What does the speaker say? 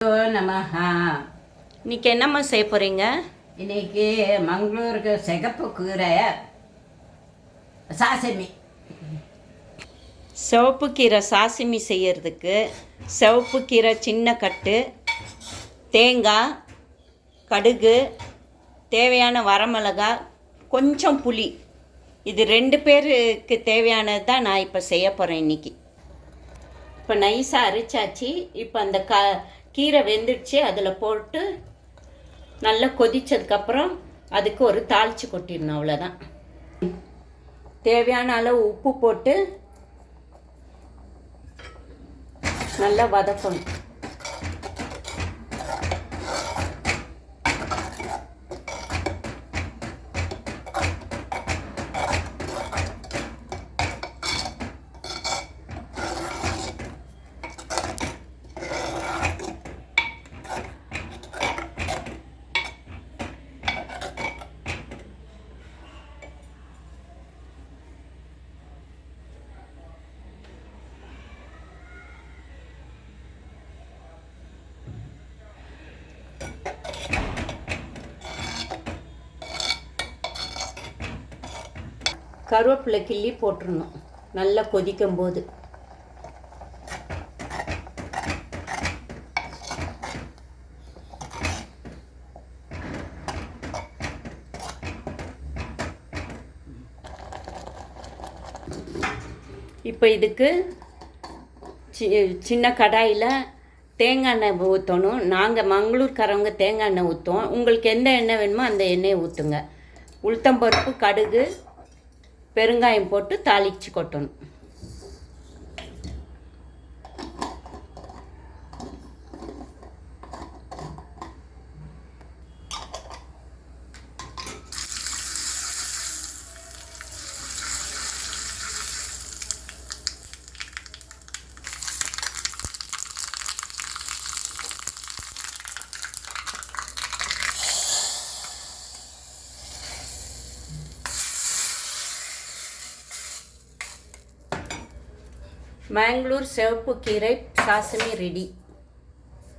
நமஹா. இன்னைக்கு என்னம்மா செய்ய போகிறீங்க? இன்னைக்கு மங்களூருக்கு சிகப்பு கீரை சாசமி. சிவப்பு கீரை சாசிமி செய்யறதுக்கு சிவப்பு கீரை சின்ன கட்டு, தேங்காய், கடுகு, தேவையான வரமிளகாய், கொஞ்சம் புளி, இது 2 பேருக்கு தேவையானது தான் நான் இப்போ செய்ய போகிறேன் இன்றைக்கி. இப்போ நைஸாக அரைச்சாச்சு. இப்போ அந்த கீரை வெந்துடுச்சு. அதில் போட்டு நல்லா கொதித்ததுக்கப்புறம் அதுக்கு ஒரு தாளித்து கொட்டிடணும், அவ்வளோதான். தேவையான அளவு உப்பு போட்டு நல்லா வதக்கணும். கருவேப்பிலை கிள்ளி போட்டுடணும் நல்லா கொதிக்கும் போது. இப்போ இதுக்கு சின்ன கடாயில் தேங்காய் எண்ணெய் ஊற்றணும். நாங்கள் மங்களூர்காரவங்க தேங்காய் எண்ணெய் ஊற்றுவோம். உங்களுக்கு எந்த எண்ணெய் வேணுமோ அந்த எண்ணெயை ஊற்றுங்க. உளுத்தம்பருப்பு, கடுகு, பெருங்காயம் போட்டு தாளித்து கொட்டணும். மங்களூர் சிவப்பு கீரை சாசமி ரெடி.